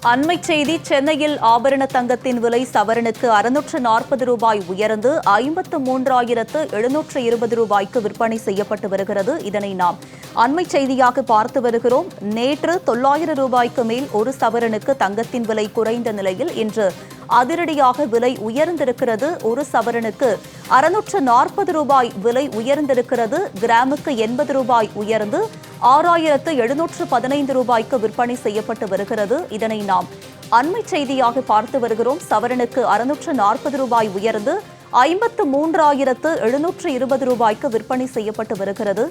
அண்மை செய்தி. சென்னையில் ஆபரண தங்கத்தின் விலை சவரனுக்கு 640 ரூபாய் உயர்ந்து 53,720 ரூபாய்க்கு விற்பனை செய்யப்பட்டு வருகிறது. இதனை நாம் அண்மை செய்தியாக பார்த்து வருகிறோம். நேற்று 900 ரூபாய்க்கு மேல் ஒரு சவரனுக்கு தங்கத்தின் விலை குறைந்த நிலையில் இன்று அதிரடியாக விலை உயர்ந்திருக்கிறது. ஒரு சவரனுக்கு 640 ரூபாய் விலை உயர்ந்திருக்கிறது. கிராமுக்கு 80 ரூபாய் உயர்ந்து 6,715 ரூபாய்க்கு விற்பனை செய்யப்பட்டு வருகிறது. இதனை நாம் அண்மை செய்தியாக பார்த்து வருகிறோம். சவரனுக்கு 640 ரூபாய் உயர்ந்து 53,720 ரூபாய்க்கு விற்பனை செய்யப்பட்டு வருகிறது.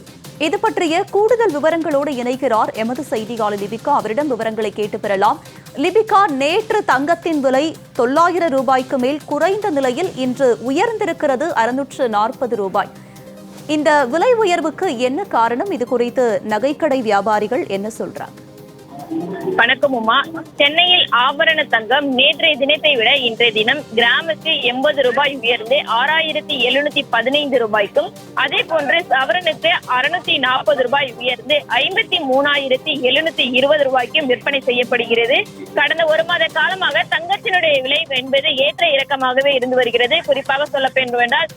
இது பற்றிய கூடுதல் விவரங்களோடு இணைகிறார் எமது செய்தியாளர் லிபிகா. அவரிடம் விவரங்களை கேட்டு பெறலாம். லிபிகா, நேற்று தங்கத்தின் விலை 900 ரூபாய்க்கு மேல் குறைந்த நிலையில் இன்று உயர்ந்திருக்கிறது 640 ரூபாய். இந்த விலை உயர்வுக்கு என்ன காரணம்? இது குறித்து நகைக்கடை வியாபாரிகள் என்ன சொல்றாங்க? வணக்கம் உமா. சென்னையில் ஆபரண தங்கம் நேற்றைய தினத்தை விட இன்றைய தினம் கிராமுக்கு 80 ரூபாய் உயர்ந்து 6,715 ரூபாய்க்கும், அதே போன்று சவரனுக்கு 640 ரூபாய் உயர்ந்து 53,720 ரூபாய்க்கும் விற்பனை செய்யப்படுகிறது. கடந்த ஒரு மாத காலமாக தங்கத்தினுடைய விலை என்பது ஏற்ற இறக்கமாகவே இருந்து வருகிறது. குறிப்பாக சொல்ல வேண்டுமென்றால்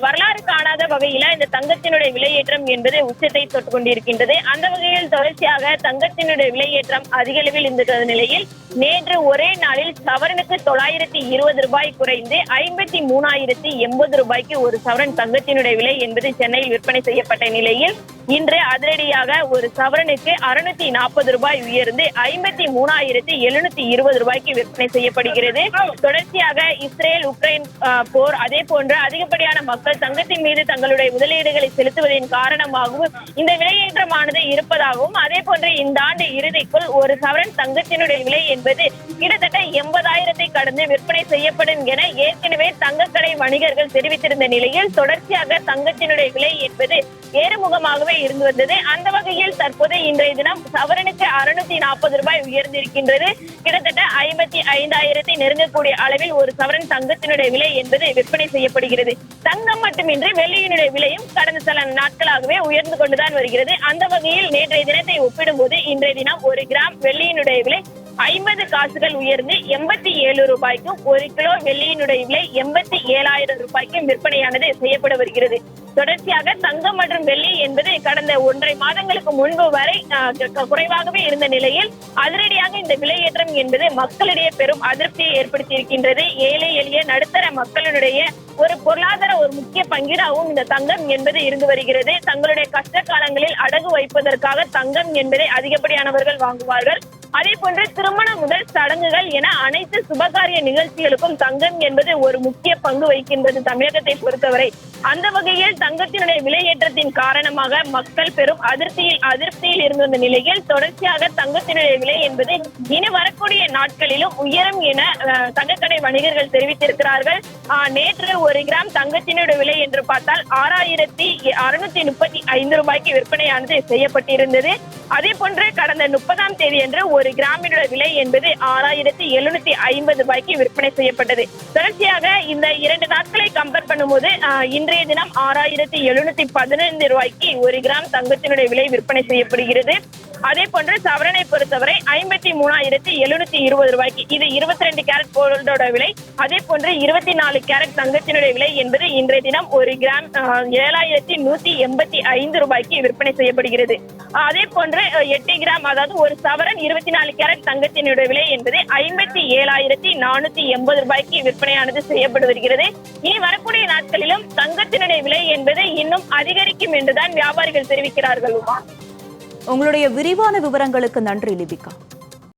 வரலாறு காணாத வகையில இந்த தங்கத்தினுடைய விலையேற்றம் என்பது உச்சத்தை தொட்டு கொண்டிருக்கின்றது. அந்த வகையில் தொடர்ச்சியாக தங்கத்தினுடைய விலையேற்றம் அதிக அளவில் இருந்த நிலையில் நேற்று ஒரே நாளில் சவரனுக்கு 920 ரூபாய் குறைந்து 53,080 ரூபாய்க்கு ஒரு சவரன் தங்கத்தினுடைய விலை என்பது சென்னையில் விற்பனை செய்யப்பட்ட நிலையில் இன்று அதிரடியாக ஒரு சவரனுக்கு 640 ரூபாய் உயர்ந்து 53,720 ரூபாய்க்கு விற்பனை செய்யப்படுகிறது. தொடர்ச்சியாக இஸ்ரேல் உக்ரைன் போர், அதே போன்று அதிகப்படியான மக்கள் தங்கத்தின் மீது தங்களுடைய முதலீடுகளை செலுத்துவதன் காரணமாகவும் இந்த விலையேற்றமானது இருப்பதாகவும், அதே போன்று இந்த ஆண்டு இறுதிக்குள் ஒரு சவரன் தங்கத்தினுடைய விலை என்பது கிட்டத்தட்ட 80,000 கடந்து விற்பனை செய்யப்படும் என ஏற்கனவே தங்கக்கடை வணிகர்கள் தெரிவித்திருந்த நிலையில் தொடர்ச்சியாக தங்கத்தினுடைய விலை என்பது ஏறுமுகமாகவே இருந்து வந்தது. அந்த வகையில் தற்போது இன்றைய தினம் சவரனுக்கு 640 ரூபாய் உயர்ந்திருக்கின்றது. கிட்டத்தட்ட 55,000 நெருங்கக்கூடிய அளவில் ஒரு சவரன் தங்கத்தினுடைய விலை என்பது விற்பனை செய்யப்படுகிறது. தங்கம் மட்டுமின்றி வெள்ளியினுடைய விலையும் கடந்த சில நாட்களாகவே உயர்ந்து கொண்டுதான் வருகிறது. அந்த வகையில் நேற்றைய தினத்தை ஒப்பிடும்போது இன்றைய தினம் ஒரு கிராம் வெள்ளியினுடைய விலை 50 காசுகள் உயர்ந்து 87 ரூபாய்க்கும், ஒரு கிலோ வெள்ளியினுடைய விலை 87,000 ரூபாய்க்கும் விற்பனையானது செய்யப்பட வருகிறது. தொடர்ச்சியாக தங்கம் மற்றும் வெள்ளி என்பது கடந்த 1.5 மாதங்களுக்கு முன்பு வரை குறைவாகவே இருந்த நிலையில் அதிரடியாக இந்த விலையேற்றம் என்பது மக்களிடையே பெரும் அதிருப்தியை ஏற்படுத்தி இருக்கின்றது. ஏழை எளிய நடுத்தர மக்களுடைய ஒரு பொருளாதார ஒரு முக்கிய பங்கீடாகவும் இந்த தங்கம் என்பது இருந்து வருகிறது. தங்களுடைய கஷ்ட காலங்களில் அடகு வைப்பதற்காக தங்கம் என்பதை அதிகப்படியானவர்கள் வாங்குவார்கள். அதே போன்று திருமணம் முதல் சடங்குகள் என அனைத்து சுபகாரிய நிகழ்ச்சிகளுக்கும் தங்கம் என்பது ஒரு முக்கிய பங்கு வகிக்கின்றது தமிழகத்தை பொறுத்தவரை. அந்த வகையில் தங்கத்தினுடைய விலையேற்றத்தின் காரணமாக மக்கள் பெரும் அதிருப்தியில் இருந்த நிலையில் தொடர்ச்சியாக தங்கத்தினுடைய விலை என்பது இனி வரக்கூடிய நாட்களிலும் உயரும் என தங்கக்கடை வணிகர்கள் தெரிவித்திருக்கிறார்கள். நேற்று ஒரு கிராம் தங்கத்தினுடைய விலை என்று பார்த்தால் 6,635 ரூபாய்க்கு விற்பனையானது செய்யப்பட்டிருந்தது. அதே போன்று கடந்த 30ஆம் தேதி என்று ஒரு கிராமினுடைய விலை என்பது 6,750 ரூபாய்க்கு விற்பனை செய்யப்பட்டது. தொடர்ச்சியாக இந்த 2 நாட்களை கம்பேர் பண்ணும்போது இன்றைய தினம் 6,715 ரூபாய்க்கு ஒரு கிராம் தங்கத்தினுடைய விலை விற்பனை செய்யப்படுகிறது. அதே போன்று சவரனை பொறுத்தவரை 53,720 ரூபாய்க்கு, இது 22 கேரட் கோல்டோட விலை. அதே போன்று 24 கேரட் தங்கத்தினுடைய விலை என்பது இன்றைய தினம் ஒரு கிராம் 7,185 ரூபாய்க்கு விற்பனை செய்யப்படுகிறது. அதே போன்று 8 கிராம், அதாவது ஒரு சவரன் 24 கேரட் தங்கத்தினுடைய விலை என்பது 57,480 ரூபாய்க்கு விற்பனையானது செய்யப்பட்டு வருகிறது. இனி வரக்கூடிய நாட்களிலும் தங்கத்தினுடைய விலை என்பது இன்னும் அதிகரிக்கும் என்றுதான் வியாபாரிகள் தெரிவிக்கிறார்கள். உங்களுடைய விரிவான விவரங்களுக்கு நன்றி லிபிகா.